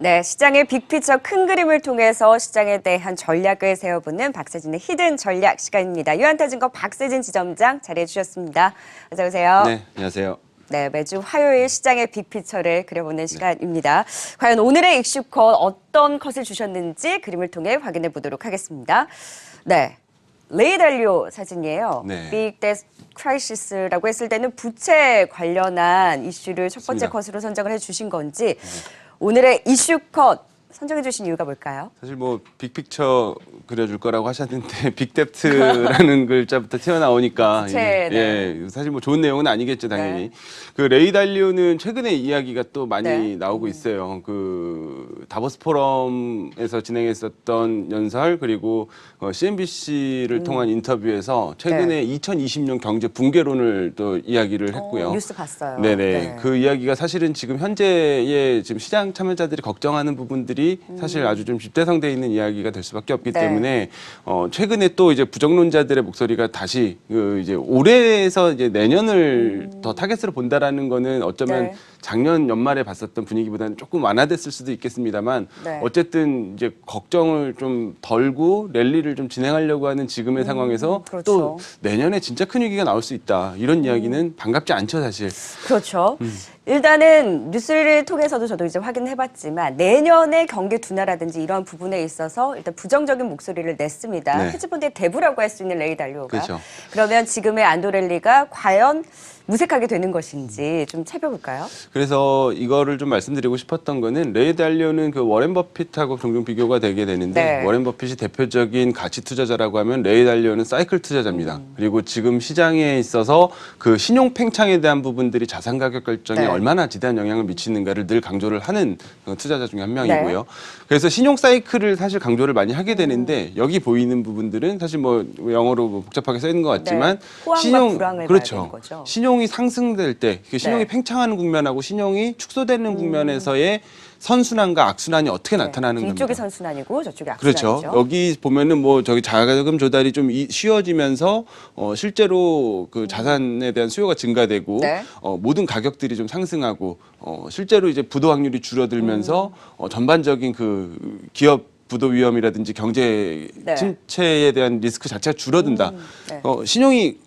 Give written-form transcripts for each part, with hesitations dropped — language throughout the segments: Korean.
네, 시장의 빅피처 큰 그림을 통해서 시장에 대한 전략을 세워보는 박세진의 히든 전략 시간입니다. 유한타증권 박세진 지점장 자리해 주셨습니다. 어서 오세요. 네, 안녕하세요. 네, 매주 화요일 시장의 빅피처를 그려보는 시간입니다. 과연 오늘의 이슈컷 어떤 컷을 주셨는지 그림을 통해 확인해 보도록 하겠습니다. 네, 레이 달리오 사진이에요. 네. 빅 데스 크라이시스라고 했을 때는 부채 관련한 이슈를 첫 번째 맞습니다. 컷으로 선정을 해주신 건지 오늘의 이슈컷 선정해 주신 이유가 뭘까요? 사실 뭐 빅픽처 그려줄 거라고 하셨는데 빅데프트라는 글자부터 튀어나오니까 부채, 예, 사실 뭐 좋은 내용은 아니겠죠 당연히. 그 레이 달리오는 최근에 이야기가 또 많이 나오고 있어요. 그 다보스 포럼에서 진행했었던 연설 그리고 CNBC를 통한 인터뷰에서 최근에 2020년 경제 붕괴론을 또 이야기를 했고요. 뉴스 봤어요. 네네. 네. 그 이야기가 사실은 지금 현재의 지금 시장 참여자들이 걱정하는 부분들이 사실 아주 좀 집대성돼 있는 이야기가 될 수밖에 없기 네. 때문에 최근에 또 이제 부정론자들의 목소리가 다시 그 이제 올해에서 이제 내년을 더 타겟으로 본다라는 거는 어쩌면 네. 작년 연말에 봤었던 분위기보다는 조금 완화됐을 수도 있겠습니다만 네. 어쨌든 이제 걱정을 좀 덜고 랠리를 좀 진행하려고 하는 지금의 상황에서 그렇죠. 또 내년에 진짜 큰 위기가 나올 수 있다 이런 이야기는 반갑지 않죠 사실. 그렇죠. 일단은 뉴스를 통해서도 저도 이제 확인해봤지만 내년에 경기 둔화라든지 이러한 부분에 있어서 일단 부정적인 목소리를 냈습니다. 네. 헤지펀드의 대부라고 할 수 있는 레이 달리오가. 그렇죠. 그러면 지금의 안도랠리가 과연 무색하게 되는 것인지 좀 살펴볼까요? 그래서 이거를 좀 말씀드리고 싶었던 거는 레이 달리오는 그 워렌 버핏하고 종종 비교가 되게 되는데 네. 워렌 버핏이 대표적인 가치 투자자라고 하면 레이 달리오는 사이클 투자자입니다. 그리고 지금 시장에 있어서 그 신용 팽창에 대한 부분들이 자산 가격 결정에 네. 얼마나 지대한 영향을 미치는가를 늘 강조를 하는 투자자 중에 한 명이고요. 그래서 신용 사이클을 사실 강조를 많이 하게 되는데 여기 보이는 부분들은 사실 뭐 영어로 뭐 복잡하게 써 있는 것 같지만 호황과 불황을 봐야 되는 거죠. 신용이 상승될 때, 신용이 팽창하는 국면하고 신용이 축소되는 국면에서의 선순환과 악순환이 어떻게 나타나는 겁니다. 이쪽이 선순환이고 저쪽이 악순환이죠. 그렇죠. 여기 보면은 뭐 저기 자금 조달이 좀 쉬워지면서 실제로 그 자산에 대한 수요가 증가되고 네. 모든 가격들이 좀 상승하고 실제로 이제 부도 확률이 줄어들면서 전반적인 그 기업 부도 위험이라든지 경제 네. 침체에 대한 리스크 자체가 줄어든다. 네. 신용이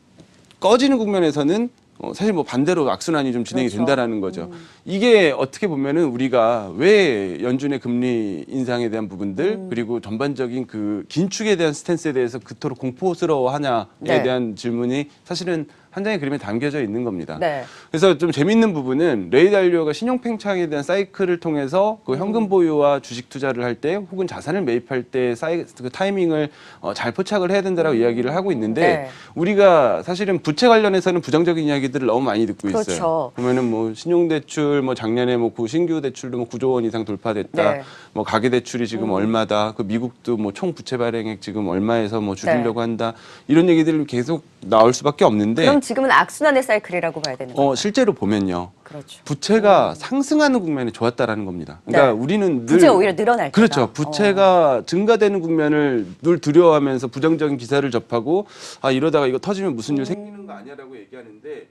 꺼지는 국면에서는 사실 뭐 반대로 악순환이 좀 진행이 그렇죠. 된다라는 거죠. 이게 어떻게 보면은 우리가 왜 연준의 금리 인상에 대한 부분들 그리고 전반적인 그 긴축에 대한 스탠스에 대해서 그토록 공포스러워하냐에 네. 대한 질문이 사실은 한 장의 그림에 담겨져 있는 겁니다. 네. 그래서 좀 재밌는 부분은 레이 달리오가 신용 팽창에 대한 사이클을 통해서 그 현금 보유와 주식 투자를 할 때 혹은 자산을 매입할 때 그 타이밍을 잘 포착을 해야 된다라고 이야기를 하고 있는데 네. 우리가 사실은 부채 관련해서는 부정적인 이야기들을 너무 많이 듣고 있어요. 그렇죠. 보면은 뭐 신용대출 뭐 작년에 뭐 신규 대출도 뭐 9조 원 이상 돌파됐다. 네. 뭐 가계대출이 지금 얼마다. 그 미국도 뭐 총 부채 발행액 지금 얼마에서 뭐 줄이려고 한다. 이런 얘기들이 계속 나올 수밖에 없는데 그럼 지금은 악순환의 사이클이라고 봐야 되는 거예요. 실제로 보면요. 그렇죠. 부채가 상승하는 국면이 좋았다라는 겁니다. 그러니까 네. 우리는 늘 부채가 오히려 늘어날 때가. 그렇죠. 부채가 증가되는 국면을 늘 두려워하면서 부정적인 기사를 접하고 이러다가 이거 터지면 무슨 일 생기는 거 아니야라고 얘기하는데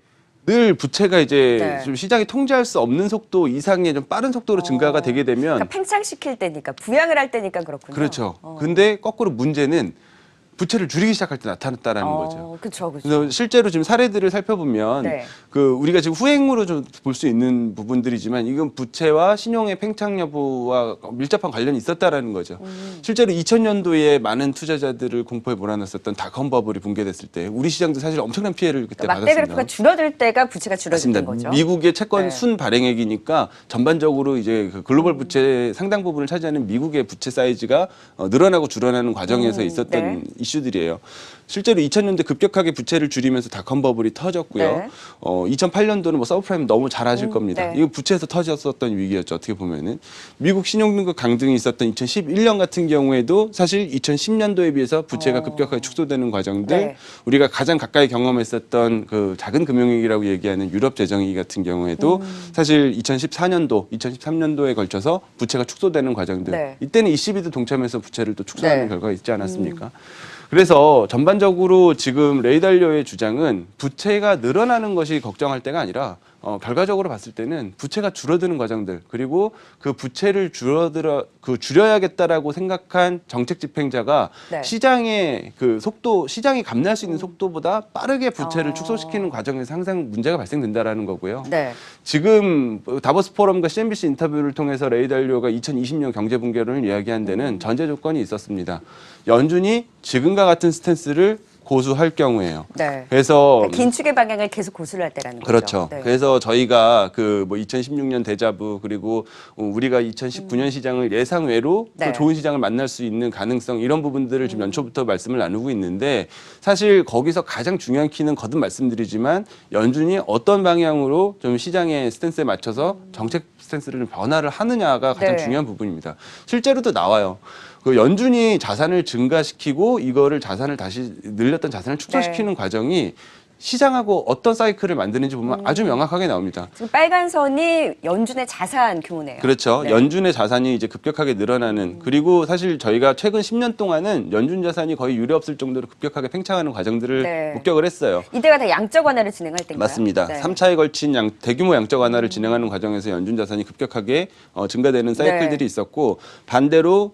늘 부채가 이제 네. 좀 시장이 통제할 수 없는 속도 이상의 좀 빠른 속도로 증가가 되게 되면 그러니까 팽창시킬 때니까 부양을 할 때니까 그렇군요. 그렇죠. 근데 거꾸로 문제는 부채를 줄이기 시작할 때 나타났다라는 거죠. 그렇죠, 그렇죠. 그래서 실제로 지금 사례들을 살펴보면 네. 그 우리가 지금 후행으로 좀 볼 수 있는 부분들이지만 이건 부채와 신용의 팽창 여부와 밀접한 관련이 있었다라는 거죠. 실제로 2000년도에 많은 투자자들을 공포에 몰아넣었던 닷컴 버블이 붕괴됐을 때 우리 시장도 사실 엄청난 피해를 그때 막대 받았습니다. 그래프가 줄어들 때가 부채가 줄어드는 거죠. 미국의 채권 네. 순 발행액이니까 전반적으로 이제 그 글로벌 부채 상당 부분을 차지하는 미국의 부채 사이즈가 늘어나고 줄어나는 과정에서 있었던 네. 이슈들이에요. 실제로 2000년대 급격하게 부채를 줄이면서 닷컴 버블이 터졌고요. 네. 2008년도는 뭐 서브프라임 너무 잘 아실 겁니다. 네. 이거 부채에서 터졌었던 위기였죠. 어떻게 보면은 미국 신용등급 강등이 있었던 2011년 같은 경우에도 사실 2010년도에 비해서 부채가 급격하게 축소되는 과정들, 네. 우리가 가장 가까이 경험했었던 그 작은 금융위기라고 얘기하는 유럽 재정위기 같은 경우에도 사실 2014년도, 2013년도에 걸쳐서 부채가 축소되는 과정들. 네. 이때는 ECB도 동참해서 부채를 또 축소하는 네. 결과가 있지 않았습니까? 그래서 전반적으로 지금 레이 달리오의 주장은 부채가 늘어나는 것이 걱정할 때가 아니라 결과적으로 봤을 때는 부채가 줄어드는 과정들 그리고 그 부채를 줄여야겠다라고 생각한 정책 집행자가 네. 시장의 그 속도, 시장이 감내할 수 있는 속도보다 빠르게 부채를 축소시키는 과정에서 항상 문제가 발생된다라는 거고요. 네. 지금 다보스 포럼과 CNBC 인터뷰를 통해서 레이 달리오가 2020년 경제 붕괴론을 이야기한 데는 전제 조건이 있었습니다. 연준이 지금과 같은 스탠스를 고수할 경우에요. 네. 그래서 긴축의 방향을 계속 고수를 할 때라는 거죠. 그렇죠. 네. 그래서 저희가 그 뭐 2016년 데자부 그리고 우리가 2019년 시장을 예상 외로 네. 또 좋은 시장을 만날 수 있는 가능성 이런 부분들을 지금 연초부터 말씀을 나누고 있는데 사실 거기서 가장 중요한 키는 거듭 말씀드리지만 연준이 어떤 방향으로 좀 시장의 스탠스에 맞춰서 정책 스탠스를 좀 변화를 하느냐가 가장 네. 중요한 부분입니다. 실제로도 나와요. 그 연준이 자산을 증가시키고 이거를 자산을 다시 늘렸던 자산을 축소시키는 과정이 시장하고 어떤 사이클을 만드는지 보면 아주 명확하게 나옵니다. 지금 빨간 선이 연준의 자산 규모네요. 그렇죠. 네. 연준의 자산이 이제 급격하게 늘어나는 그리고 사실 저희가 최근 10년 동안은 연준 자산이 거의 유례 없을 정도로 급격하게 팽창하는 과정들을 네. 목격을 했어요. 이때가 다 양적 완화를 진행할 때인가요? 맞습니다. 네. 3차에 걸친 대규모 양적 완화를 진행하는 과정에서 연준 자산이 급격하게 증가되는 사이클들이 네. 있었고 반대로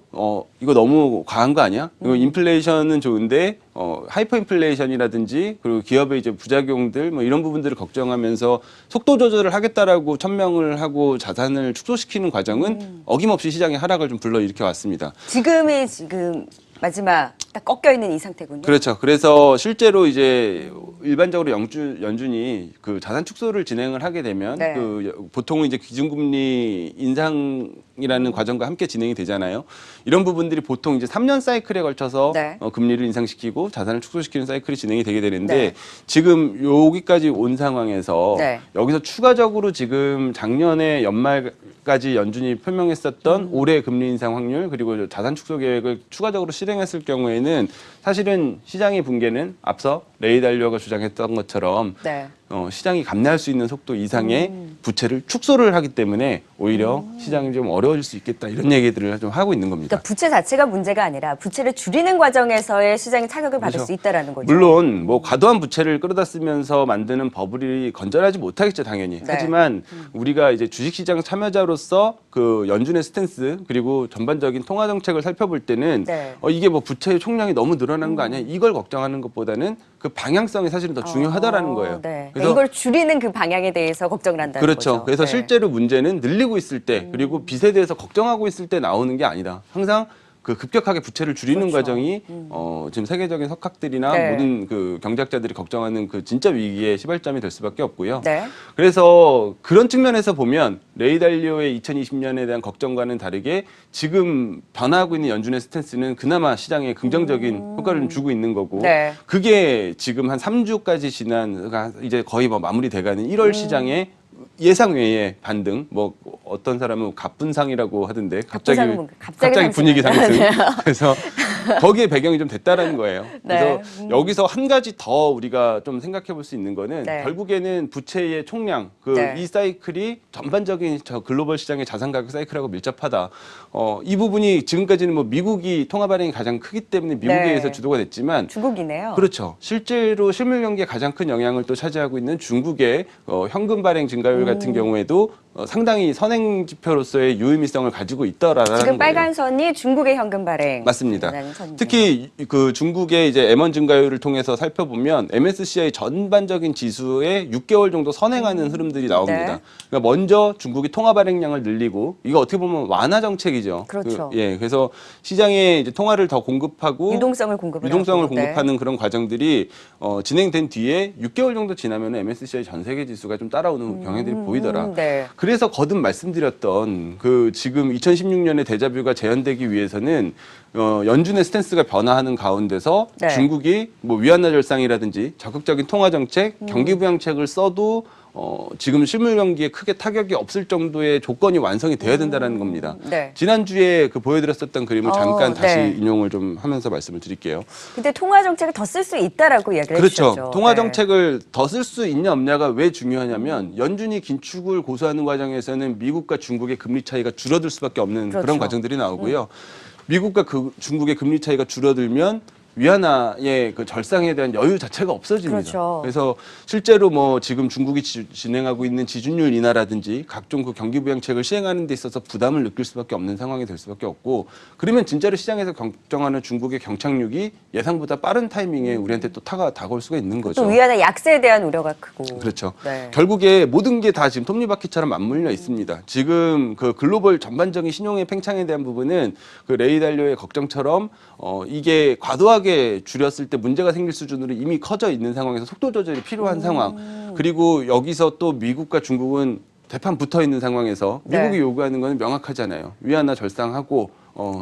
이거 너무 과한 거 아니야? 이거 인플레이션은 좋은데 하이퍼 인플레이션이라든지 그리고 기업의 이제 부작용들 뭐 이런 부분들을 걱정하면서 속도 조절을 하겠다라고 천명을 하고 자산을 축소시키는 과정은 어김없이 시장의 하락을 좀 불러일으켜 왔습니다. 지금이 마지막 딱 꺾여 있는 이 상태군요. 그렇죠. 그래서 실제로 이제 일반적으로 연준이 그 자산 축소를 진행을 하게 되면 네. 그 보통은 이제 기준금리 인상이라는 과정과 함께 진행이 되잖아요. 이런 부분들이 보통 이제 3년 사이클에 걸쳐서 네. 금리를 인상시키고 자산을 축소시키는 사이클이 진행이 되게 되는데 네. 지금 여기까지 온 상황에서 네. 여기서 추가적으로 지금 작년에 연말까지 연준이 표명했었던 올해 금리 인상 확률 그리고 자산 축소 계획을 추가적으로 실행했을 경우에는 사실은 시장의 붕괴는 앞서 레이 달리오가 주장했던 것처럼 네. 시장이 감내할 수 있는 속도 이상의 부채를 축소를 하기 때문에 오히려 시장이 좀 어려워질 수 있겠다 이런 얘기들을 좀 하고 있는 겁니다. 그러니까 부채 자체가 문제가 아니라 부채를 줄이는 과정에서의 시장이 타격을 받을 그렇죠. 수 있다라는 거죠. 물론 뭐 과도한 부채를 끌어다 쓰면서 만드는 버블이 건전하지 못하겠죠 당연히. 네. 하지만 우리가 이제 주식시장 참여자로서 그 연준의 스탠스 그리고 전반적인 통화 정책을 살펴볼 때는 네. 이게 뭐 부채 총량이 너무 늘어난 거 아니야? 이걸 걱정하는 것보다는 그 방향성이 사실은 더 중요하다라는 거예요. 네. 그래서 이걸 줄이는 그 방향에 대해서 걱정을 한다는 그렇죠. 거죠. 그래서 네. 실제로 문제는 늘리고 있을 때 그리고 빚에 대해서 걱정하고 있을 때 나오는 게 아니다. 항상 그 급격하게 부채를 줄이는 그렇죠. 과정이 지금 세계적인 석학들이나 네. 모든 그 경제학자들이 걱정하는 그 진짜 위기의 시발점이 될 수밖에 없고요. 네. 그래서 그런 측면에서 보면 레이 달리오의 2020년에 대한 걱정과는 다르게 지금 변화하고 있는 연준의 스탠스는 그나마 시장에 긍정적인 효과를 좀 주고 있는 거고 네. 그게 지금 한 3주까지 지난 그러니까 이제 거의 뭐 마무리돼가는 1월 시장에 예상 외의 반등, 뭐 어떤 사람은 갑분상이라고 하던데 갑자기 분위기 상승. 그래서 거기에 배경이 좀 됐다라는 거예요. 네. 그래서 여기서 한 가지 더 우리가 좀 생각해 볼 수 있는 거는 네. 결국에는 부채의 총량, 네. 이 사이클이 전반적인 저 글로벌 시장의 자산 가격 사이클하고 밀접하다. 이 부분이 지금까지는 뭐 미국이 통화 발행이 가장 크기 때문에 미국에 네. 의해서 주도가 됐지만 중국이네요. 그렇죠. 실제로 실물 경기에 가장 큰 영향을 또 차지하고 있는 중국의 현금 발행 증가율 같은 경우에도 상당히 선행 지표로서의 유의미성을 가지고 있다라는 지금 거예요. 빨간 선이 중국의 현금 발행. 맞습니다. 특히 그 중국의 이제 M1 증가율을 통해서 살펴보면 MSCI 전반적인 지수에 6개월 정도 선행하는 흐름들이 나옵니다. 네. 그러니까 먼저 중국이 통화 발행량을 늘리고 이거 어떻게 보면 완화 정책이죠. 그렇죠. 그래서 시장에 이제 통화를 더 공급하고 유동성을 하고. 공급하는 그런 과정들이 진행된 뒤에 6개월 정도 지나면 MSCI 전 세계 지수가 좀 따라오는 경향들이 보이더라. 네. 그래서 거듭 말씀드렸던 그 지금 2016년에 데자뷰가 재현되기 위해서는 연준의 스탠스가 변화하는 가운데서 네. 중국이 뭐 위안화 절상이라든지 적극적인 통화 정책, 경기 부양책을 써도 지금 실물 경기에 크게 타격이 없을 정도의 조건이 완성이 돼야 된다는 겁니다. 네. 지난주에 그 보여드렸었던 그림을 잠깐 다시 네. 인용을 좀 하면서 말씀을 드릴게요. 근데 통화 정책을 더 쓸 수 있다라고 이야기를 그렇죠. 해주셨죠. 통화 네. 정책을 더 쓸 수 있냐 없냐가 왜 중요하냐면 연준이 긴축을 고수하는 과정에서는 미국과 중국의 금리 차이가 줄어들 수밖에 없는 그렇죠. 그런 과정들이 나오고요. 미국과 중국의 금리 차이가 줄어들면 위안화의 그 절상에 대한 여유 자체가 없어집니다. 그렇죠. 그래서 실제로 뭐 지금 중국이 진행하고 있는 지준율 인하라든지 각종 그 경기 부양책을 시행하는 데 있어서 부담을 느낄 수밖에 없는 상황이 될 수밖에 없고, 그러면 진짜로 시장에서 걱정하는 중국의 경착륙이 예상보다 빠른 타이밍에 우리한테 또 다가올 수가 있는 거죠. 또 위안화 약세에 대한 우려가 크고. 그렇죠. 네. 결국에 모든 게 다 지금 톱니바퀴처럼 맞물려 있습니다. 지금 그 글로벌 전반적인 신용의 팽창에 대한 부분은 그 레이 달리오의 걱정처럼 이게 과도하게 줄였을 때 문제가 생길 수준으로 이미 커져 있는 상황에서 속도 조절이 필요한 상황. 그리고 여기서 또 미국과 중국은 대판 붙어 있는 상황에서 미국이 네. 요구하는 건 명확하잖아요. 위안화 절상하고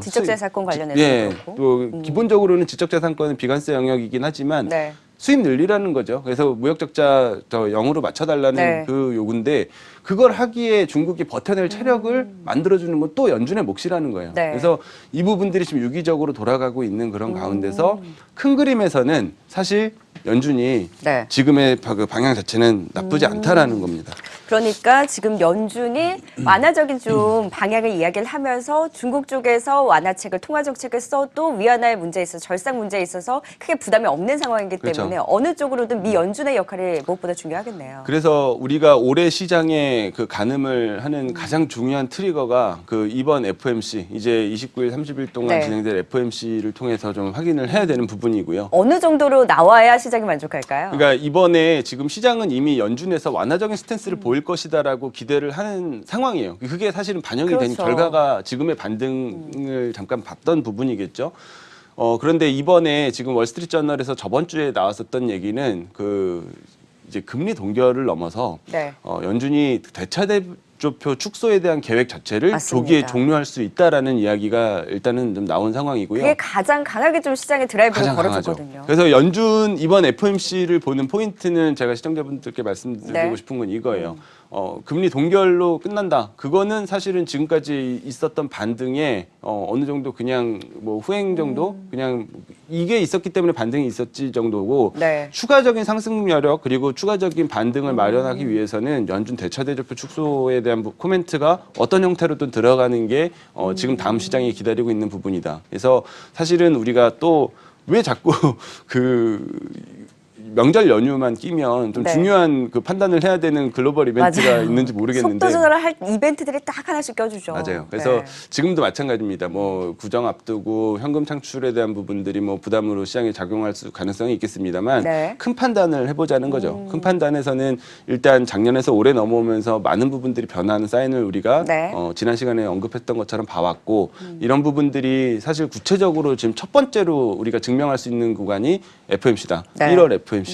지적재산권 관련해서 예, 그렇고. 또 기본적으로는 지적재산권은 비관세 영역이긴 하지만 네. 수입 늘리라는 거죠. 그래서 무역 적자 더 0으로 맞춰달라는 네. 그 요구인데, 그걸 하기에 중국이 버텨낼 체력을 만들어주는 건 또 연준의 몫이라는 거예요. 네. 그래서 이 부분들이 지금 유기적으로 돌아가고 있는 그런 가운데서 큰 그림에서는 사실 연준이 네. 지금의 그 방향 자체는 나쁘지 않다라는 겁니다. 그러니까 지금 연준이 완화적인 좀 방향을 이야기를 하면서 중국 쪽에서 완화책을 통화 정책을 써도 위안화의 문제에 있어서 절상 문제에 있어서 크게 부담이 없는 상황이기 때문에 그렇죠. 어느 쪽으로든 미 연준의 역할이 무엇보다 중요하겠네요. 그래서 우리가 올해 시장에 그 가늠을 하는 가장 중요한 트리거가 그 이번 FOMC, 이제 29일, 30일 동안 네. 진행될 FOMC를 통해서 좀 확인을 해야 되는 부분이고요. 어느 정도로 나와야 시장이 만족할까요? 그러니까 이번에 지금 시장은 이미 연준에서 완화적인 스탠스를 보일 것이다라고 기대를 하는 상황이에요. 그게 사실은 반영이 된 그렇죠. 결과가 지금의 반등을 잠깐 봤던 부분이겠죠. 그런데 이번에 지금 월스트리트저널에서 저번 주에 나왔었던 얘기는 그 이제 금리 동결을 넘어서 네. 연준이 대차대조표 축소에 대한 계획 자체를 맞습니다. 조기에 종료할 수 있다라는 이야기가 일단은 좀 나온 상황이고요. 그게 가장 강하게 좀 시장에 드라이브를 가장 강하죠. 걸어줬거든요. 그래서 연준 이번 FOMC를 보는 포인트는 제가 시청자분들께 말씀드리고 네. 싶은 건 이거예요. 금리 동결로 끝난다. 그거는 사실은 지금까지 있었던 반등에 어느 정도 그냥 뭐 후행 정도 그냥 이게 있었기 때문에 반등이 있었지 정도고, 네. 추가적인 상승 여력 그리고 추가적인 반등을 마련하기 위해서는 연준 대차대조표 축소에 대한 코멘트가 어떤 형태로든 들어가는 게 지금 다음 시장이 기다리고 있는 부분이다. 그래서 사실은 우리가 또 왜 자꾸 그 명절 연휴만 끼면 좀 네. 중요한 그 판단을 해야 되는 글로벌 이벤트가 맞아요. 있는지 모르겠는데. 속도 조절을 할 이벤트들이 딱 하나씩 껴주죠. 맞아요. 그래서 네. 지금도 마찬가지입니다. 뭐 구정 앞두고 현금 창출에 대한 부분들이 뭐 부담으로 시장에 작용할 가능성이 있겠습니다만 네. 큰 판단을 해보자는 거죠. 큰 판단에서는 일단 작년에서 올해 넘어오면서 많은 부분들이 변하는 사인을 우리가 네. 지난 시간에 언급했던 것처럼 봐왔고, 이런 부분들이 사실 구체적으로 지금 첫 번째로 우리가 증명할 수 있는 구간이 FOMC다. 네. 1월 FOMC고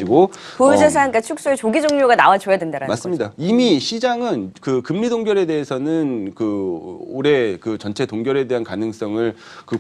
보유자산 그러니까 축소의 조기 종료가 나와줘야 된다라는 맞습니다. 거죠. 이미 시장은 그 금리 동결에 대해서는 그 올해 그 전체 동결에 대한 가능성을 그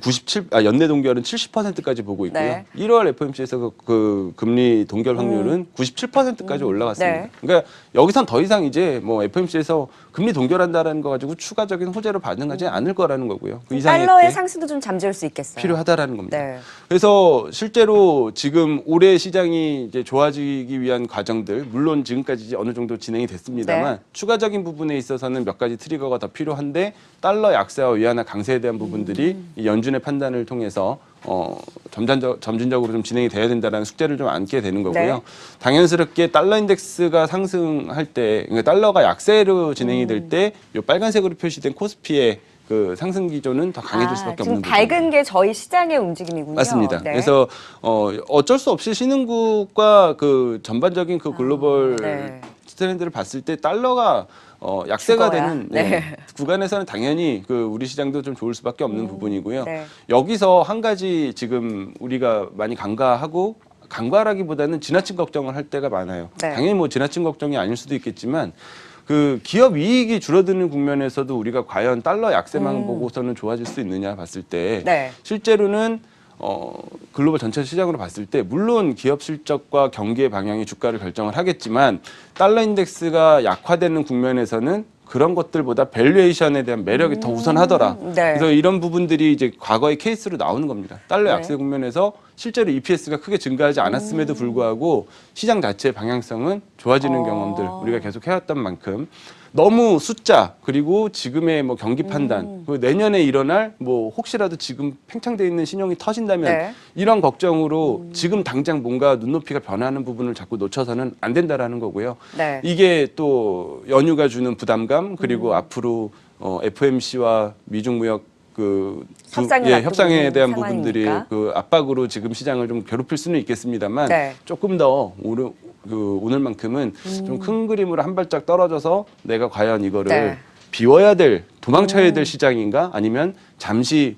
연내 동결은 70%까지 보고 있고요. 네. 1월 FOMC에서 그 금리 동결 확률은 97%까지 올라갔습니다. 네. 그러니까 여기선 더 이상 이제 뭐 FOMC에서 금리 동결한다라는 거 가지고 추가적인 호재로 반응하지 않을 거라는 거고요. 그 이상의 달러의 게 상승도 좀 잠재울 수 있겠어요. 필요하다라는 겁니다. 네. 그래서 실제로 지금 올해 시장이 이제 좋아지기 위한 과정들, 물론 지금까지 이제 어느 정도 진행이 됐습니다만 네. 추가적인 부분에 있어서는 몇 가지 트리거가 더 필요한데, 달러 약세와 위안화 강세에 대한 부분들이 이 연준의 판단을 통해서 점진적으로 좀 진행이 돼야 된다는 숙제를 좀 안게 되는 거고요. 네. 당연스럽게 달러 인덱스가 상승할 때, 그러니까 달러가 약세로 진행이 될 때 이 빨간색으로 표시된 코스피의 그 상승 기조는 더 강해질 수밖에 지금 없는 밝은 부분입니다. 게 저희 시장의 움직임이군요. 맞습니다. 네. 그래서 어쩔 수 없이 신흥국과 그 전반적인 그 글로벌 네. 트렌드를 봤을 때 달러가 약세가 죽어야. 되는 네. 구간에서는 당연히 그 우리 시장도 좀 좋을 수밖에 없는 부분이고요. 네. 여기서 한 가지 지금 우리가 많이 간과하기보다는 지나친 걱정을 할 때가 많아요. 네. 당연히 뭐 지나친 걱정이 아닐 수도 있겠지만 그 기업 이익이 줄어드는 국면에서도 우리가 과연 달러 약세만 보고서는 좋아질 수 있느냐 봤을 때 네. 실제로는 글로벌 전체 시장으로 봤을 때 물론 기업 실적과 경기의 방향이 주가를 결정을 하겠지만 달러 인덱스가 약화되는 국면에서는 그런 것들보다 밸류에이션에 대한 매력이 더 우선하더라. 네. 그래서 이런 부분들이 이제 과거의 케이스로 나오는 겁니다. 달러 네. 약세 국면에서 실제로 EPS가 크게 증가하지 않았음에도 불구하고 시장 자체의 방향성은 좋아지는 경험들 우리가 계속 해왔던 만큼 너무 숫자 그리고 지금의 뭐 경기 판단 그 내년에 일어날 뭐 혹시라도 지금 팽창돼 있는 신용이 터진다면 네. 이런 걱정으로 지금 당장 뭔가 눈높이가 변하는 부분을 자꾸 놓쳐서는 안 된다라는 거고요. 네. 이게 또 연휴가 주는 부담감 그리고 앞으로 FMC와 미중무역 협상을 협상에 앞두고 대한 있는 부분들이 상황이니까. 그 압박으로 지금 시장을 좀 괴롭힐 수는 있겠습니다만 네. 조금 더 오늘만큼은 좀 큰 그림으로 한 발짝 떨어져서 내가 과연 이거를 네. 비워야 될 도망쳐야 될 시장인가 아니면 잠시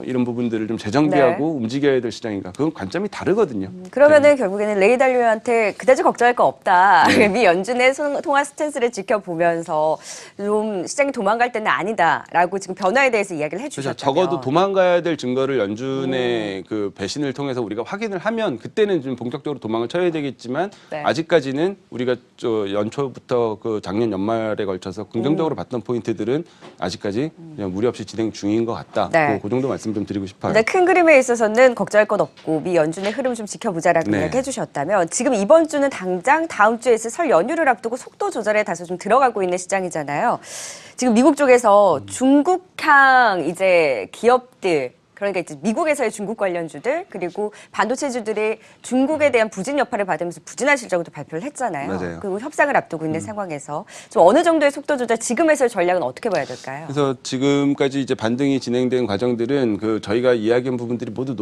이런 부분들을 좀 재정비하고 움직여야 될 시장인가 그건 관점이 다르거든요. 그러면은 결국에는 레이 달리오한테 그다지 걱정할 거 없다. 네. 미 연준의 통화 스탠스를 지켜보면서 좀 시장이 도망갈 때는 아니다라고 지금 변화에 대해서 이야기를 그래서 해주셨다면. 적어도 도망가야 될 증거를 연준의 그 배신을 통해서 우리가 확인을 하면 그때는 좀 본격적으로 도망을 쳐야 되겠지만 네. 아직까지는 우리가 연초부터 그 작년 연말에 걸쳐서 긍정적으로 봤던 포인트들은 아직까지 그냥 무리 없이 진행 중인 것 같다. 네. 그 정도 말씀 좀 드리고 싶어요. 근데 큰 그림에 있어서는 걱정할 것 없고 미 연준의 흐름 좀 지켜보자라고 네. 이야기해 주셨다면 지금 이번 주는 당장 다음 주에 있을 설 연휴를 앞두고 속도 조절에 다소 좀 들어가고 있는 시장이잖아요. 지금 미국 쪽에서 중국향 이제 기업들 그러니까 이제 미국에서의 중국 관련주들 그리고 반도체주들이 중국에 대한 부진 여파를 받으면서 부진할 실적도 발표를 했잖아요. 맞아요. 그리고 협상을 앞두고 있는 상황에서 좀 어느 정도의 속도 조절 지금에서의 전략은 어떻게 봐야 될까요? 그래서 지금까지 이제 반등이 진행된 과정들은 그 저희가 이야기한 부분들이 모두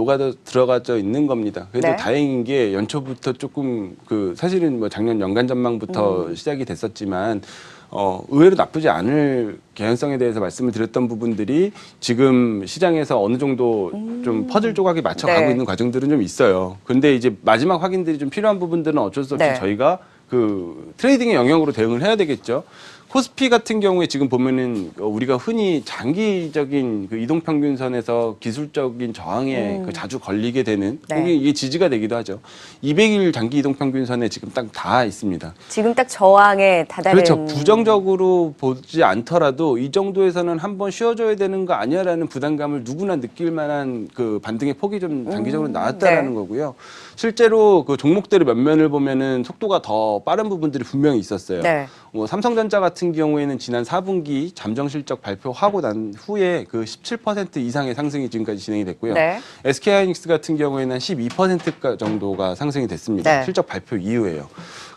들어가져 있는 겁니다. 그래도 네. 다행인 게 연초부터 조금 그 사실은 뭐 작년 연간 전망부터 시작이 됐었지만 의외로 나쁘지 않을 개연성에 대해서 말씀을 드렸던 부분들이 지금 시장에서 어느 정도 좀 퍼즐 조각이 맞춰가고 네. 있는 과정들은 좀 있어요. 근데 이제 마지막 확인들이 좀 필요한 부분들은 어쩔 수 없이 네. 저희가 그 트레이딩의 영역으로 대응을 해야 되겠죠. 코스피 같은 경우에 지금 보면은 우리가 흔히 장기적인 그 이동평균선에서 기술적인 저항에 그 자주 걸리게 되는 네. 이게 지지가 되기도 하죠. 200일 장기 이동평균선에 지금 딱 다 있습니다. 지금 딱 저항에 다다른 그렇죠. 부정적으로 보지 않더라도 이 정도에서는 한번 쉬어줘야 되는 거 아니야라는 부담감을 누구나 느낄 만한 그 반등의 폭이 좀 단기적으로 나왔다라는 네. 거고요. 실제로 그 종목들의 면면을 보면은 속도가 더 빠른 부분들이 분명히 있었어요. 네. 삼성전자 같은 경우에는 지난 4분기 잠정 실적 발표하고 난 후에 그 17% 이상의 상승이 지금까지 진행이 됐고요. 네. SK하이닉스 같은 경우에는 한 12% 정도가 상승이 됐습니다. 네. 실적 발표 이후에요.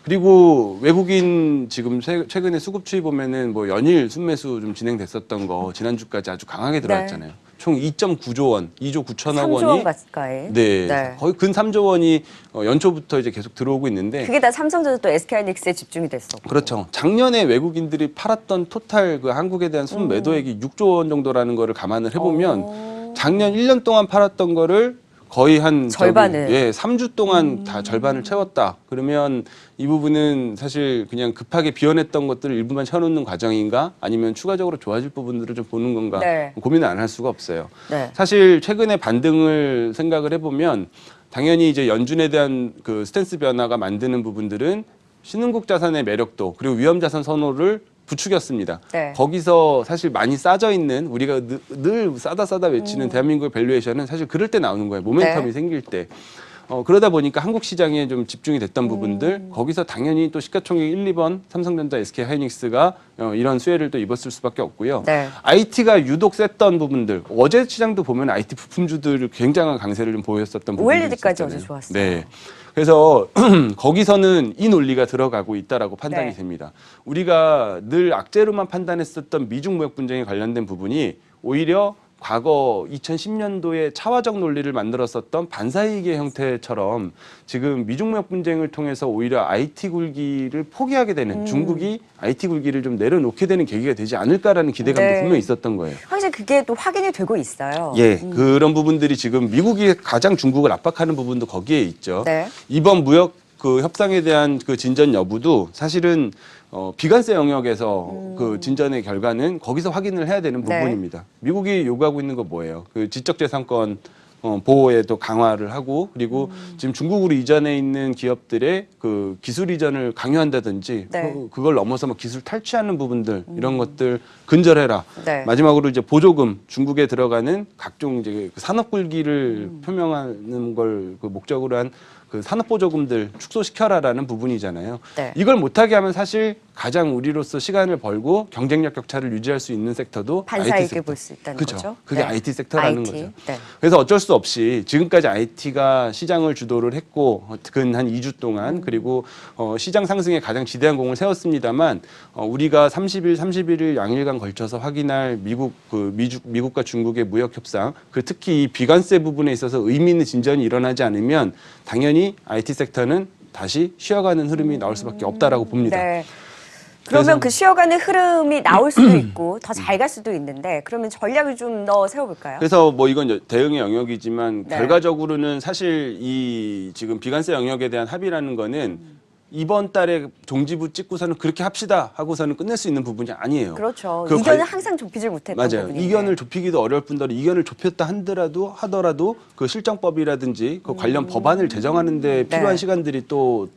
그리고 외국인 지금 최근에 수급 추이 보면은 뭐 연일 순매수 좀 진행됐었던 거 지난주까지 아주 강하게 들어왔잖아요. 총 2.9조 원, 2조 9천억 3조 원이 원 가까이. 네, 거의 근 3조 원이 연초부터 이제 계속 들어오고 있는데 그게 다 삼성전자 또 SK하이닉스에 집중이 됐었고. 그렇죠. 작년에 외국인들이 팔았던 토탈 그 한국에 대한 순매도액이 6조 원 정도라는 거를 감안을 해보면 작년 1년 동안 팔았던 거를 거의 한 절반을. 3주 동안 다 절반을 채웠다. 그러면 이 부분은 사실 그냥 급하게 비워냈던 것들을 일부만 채워놓는 과정인가 아니면 추가적으로 좋아질 부분들을 좀 보는 건가 네. 고민을 안 할 수가 없어요. 네. 사실 최근에 반등을 생각을 해보면 당연히 이제 연준에 대한 그 스탠스 변화가 만드는 부분들은 신흥국 자산의 매력도 그리고 위험 자산 선호를 부추겼습니다. 네. 거기서 사실 많이 싸져 있는 우리가 늘 싸다 외치는 대한민국의 밸류에이션은 사실 그럴 때 나오는 거예요. 모멘텀이 네. 생길 때. 그러다 보니까 한국 시장에 좀 집중이 됐던 부분들 거기서 당연히 또 시가총액 1, 2번 삼성전자, SK하이닉스가 이런 수혜를 또 입었을 수밖에 없고요. 네. IT가 유독 셌던 부분들 어제 시장도 보면 IT 부품주들 굉장한 강세를 좀 보였었던 부분들이 OLED까지 있었잖아요. 어제 좋았어요. 네. 그래서 거기서는 이 논리가 들어가고 있다라고 판단이 네. 됩니다. 우리가 늘 악재로만 판단했었던 미중 무역 분쟁에 관련된 부분이 오히려 과거 2010년도에 차화적 논리를 만들었었던 반사이익의 형태처럼 지금 미중 무역 분쟁을 통해서 오히려 IT 굴기를 포기하게 되는 중국이 IT 굴기를 좀 내려놓게 되는 계기가 되지 않을까라는 기대감도 네. 분명히 있었던 거예요. 확실히 그게 또 확인이 되고 있어요. 예, 그런 부분들이 지금 미국이 가장 중국을 압박하는 부분도 거기에 있죠. 네. 이번 무역 그 협상에 대한 그 진전 여부도 사실은 비관세 영역에서 그 진전의 결과는 거기서 확인을 해야 되는 네. 부분입니다. 미국이 요구하고 있는 거 뭐예요? 그 지적재산권 보호에도 강화를 하고 그리고 지금 중국으로 이전해 있는 기업들의 그 기술 이전을 강요한다든지 네. 그걸 넘어서 뭐 기술 탈취하는 부분들 이런 것들 근절해라. 네. 마지막으로 이제 보조금, 중국에 들어가는 각종 이제 그 산업 굴기를 표명하는 걸 그 목적으로 한 그 산업 보조금들 축소시켜라라는 부분이잖아요. 네. 이걸 못하게 하면 사실 가장 우리로서 시간을 벌고 경쟁력 격차를 유지할 수 있는 섹터도 반사이익을 IT 섹터. 볼 수 있다는 그죠. 거죠. 그게 네. IT 섹터라는 IT. 거죠. 네. 그래서 어쩔 수 없이 지금까지 IT가 시장을 주도를 했고 근 한 2주 동안 그리고 시장 상승에 가장 지대한 공을 세웠습니다만 우리가 30일, 31일 양일간 걸쳐서 확인할 미국과 중국의 무역 협상, 그 특히 이 비관세 부분에 있어서 의미 있는 진전이 일어나지 않으면 당연히 IT 섹터는 다시 쉬어가는 흐름이 나올 수밖에 없다라고 봅니다. 네. 그러면 그래서- 그 쉬어가는 흐름이 나올 수도 있고 더 잘 갈 수도 있는데 그러면 전략을 좀 더 세워볼까요? 그래서 뭐 이건 대응의 영역이지만 네. 결과적으로는 사실 이 지금 비관세 영역에 대한 합의라는 거는 이번 달에 종지부 찍고서는 그렇게 합시다 하고서는 끝낼 수 있는 부분이 아니에요. 그렇죠. 그 이견을 관- 항상 좁히질 못했던 맞아요. 부분인데. 이견을 좁히기도 어려울 뿐더러 이견을 좁혔다 하더라도 그 실정법이라든지 그 관련 법안을 제정하는 데 필요한 네. 시간들이 또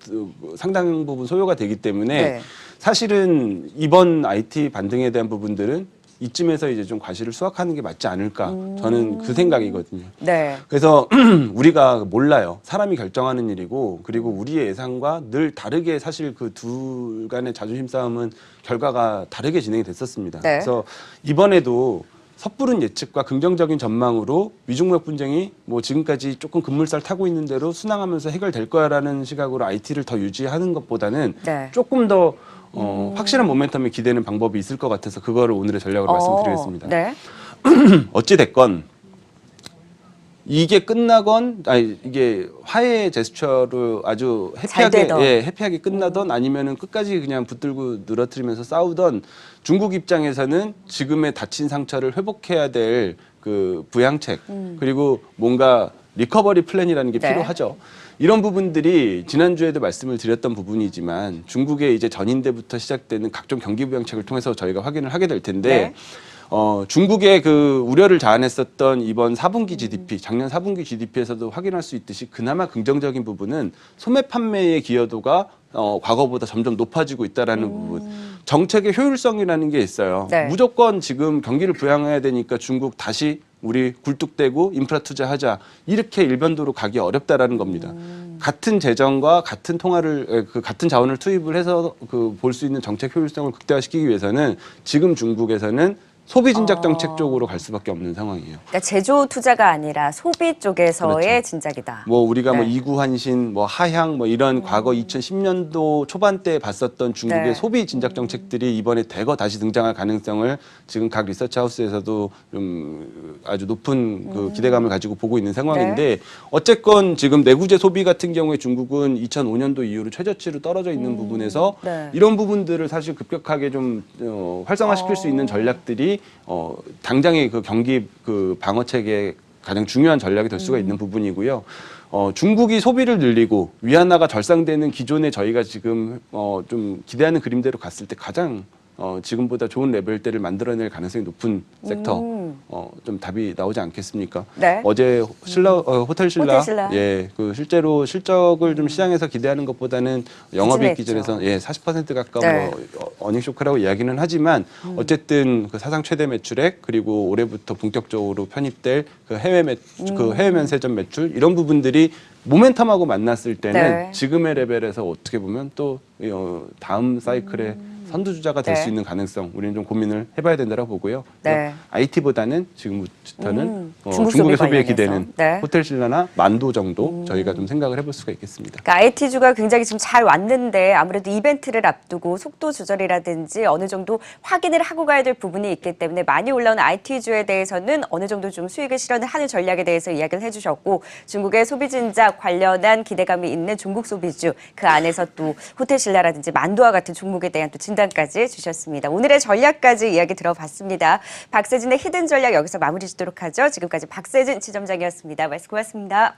상당 부분 소요가 되기 때문에 네. 사실은 이번 IT 반등에 대한 부분들은 이쯤에서 이제 좀 과실을 수확하는 게 맞지 않을까 저는 그 생각이거든요. 네. 그래서 우리가 몰라요. 사람이 결정하는 일이고 그리고 우리의 예상과 늘 다르게 사실 그 둘 간의 자존심 싸움은 결과가 다르게 진행이 됐었습니다. 네. 그래서 이번에도 섣부른 예측과 긍정적인 전망으로 미중무역 분쟁이 뭐 지금까지 조금 급물살 타고 있는 대로 순항하면서 해결될 거야라는 시각으로 IT를 더 유지하는 것보다는 네. 조금 더 확실한 모멘텀에 기대는 방법이 있을 것 같아서 그거를 오늘의 전략으로 말씀드리겠습니다. 네. 어찌 됐건 이게 끝나건 이게 화해의 제스처로 아주 해피하게 되던. 해피하게 끝나던 아니면은 끝까지 그냥 붙들고 늘어뜨리면서 싸우던 중국 입장에서는 지금의 다친 상처를 회복해야 될 그 부양책 그리고 뭔가 리커버리 플랜이라는 게 네. 필요하죠. 이런 부분들이 지난주에도 말씀을 드렸던 부분이지만 중국의 이제 전인대부터 시작되는 각종 경기 부양책을 통해서 저희가 확인을 하게 될 텐데 네. 중국의 그 우려를 자아냈었던 이번 4분기 GDP, 작년 4분기 GDP에서도 확인할 수 있듯이 그나마 긍정적인 부분은 소매 판매의 기여도가 과거보다 점점 높아지고 있다라는 부분. 정책의 효율성이라는 게 있어요. 네. 무조건 지금 경기를 부양해야 되니까 중국 다시 우리 굴뚝대고 인프라 투자하자 이렇게 일변도로 가기 어렵다라는 겁니다. 같은 재정과 같은 같은 자원을 투입을 해서 그 볼 수 있는 정책 효율성을 극대화시키기 위해서는 지금 중국에서는 소비 진작 정책 쪽으로 갈 수밖에 없는 상황이에요. 그러니까 제조 투자가 아니라 소비 쪽에서의 그렇죠. 진작이다. 뭐 우리가 뭐 네. 이구환신, 뭐 하향, 뭐 이런 과거 2010년도 초반때 봤었던 중국의 네. 소비 진작 정책들이 이번에 대거 다시 등장할 가능성을 지금 각 리서치 하우스에서도 좀 아주 높은 그 기대감을 가지고 보고 있는 상황인데 네. 어쨌건 지금 내구재 소비 같은 경우에 중국은 2005년도 이후로 최저치로 떨어져 있는 부분에서 네. 이런 부분들을 사실 급격하게 좀 활성화시킬 수 있는 전략들이 당장의 그 경기 그 방어책의 가장 중요한 전략이 될 수가 있는 부분이고요. 중국이 소비를 늘리고 위안화가 절상되는 기존에 저희가 지금 좀 기대하는 그림대로 갔을 때 가장 지금보다 좋은 레벨대를 만들어낼 가능성이 높은 섹터 좀 답이 나오지 않겠습니까? 네. 어제 호텔 신라 호텔신라. 그 실제로 실적을 좀 시장에서 기대하는 것보다는 영업이익 부진했죠. 기준에서 40% 가까운 네. 어닝 쇼크라고 이야기는 하지만 어쨌든 그 사상 최대 매출액 그리고 올해부터 본격적으로 편입될 그 해외 면세점 매출 이런 부분들이 모멘텀하고 만났을 때는 네. 지금의 레벨에서 어떻게 보면 또 다음 사이클의 선두주자가 될 네. 수 있는 가능성 우리는 좀 고민을 해봐야 된다고 보고요. 네. IT보다는 지금부터는 중국 중국의 소비 소비에 관련해서. 기대는 네. 호텔 신라나 만도 정도 저희가 좀 생각을 해볼 수가 있겠습니다. 그러니까 IT주가 굉장히 지금 잘 왔는데 아무래도 이벤트를 앞두고 속도 조절이라든지 어느 정도 확인을 하고 가야 될 부분이 있기 때문에 많이 올라오는 IT주에 대해서는 어느 정도 좀 수익을 실현을 하는 전략에 대해서 이야기를 해주셨고 중국의 소비 진작 관련한 기대감이 있는 중국 소비주 그 안에서 또 호텔 신라라든지 만도와 같은 종목에 대한 또 진단까지 주셨습니다. 오늘의 전략까지 이야기 들어봤습니다. 박세진의 히든 전략 여기서 마무리 짓도록 하죠. 지금까지 박세진 지점장이었습니다. 말씀 고맙습니다.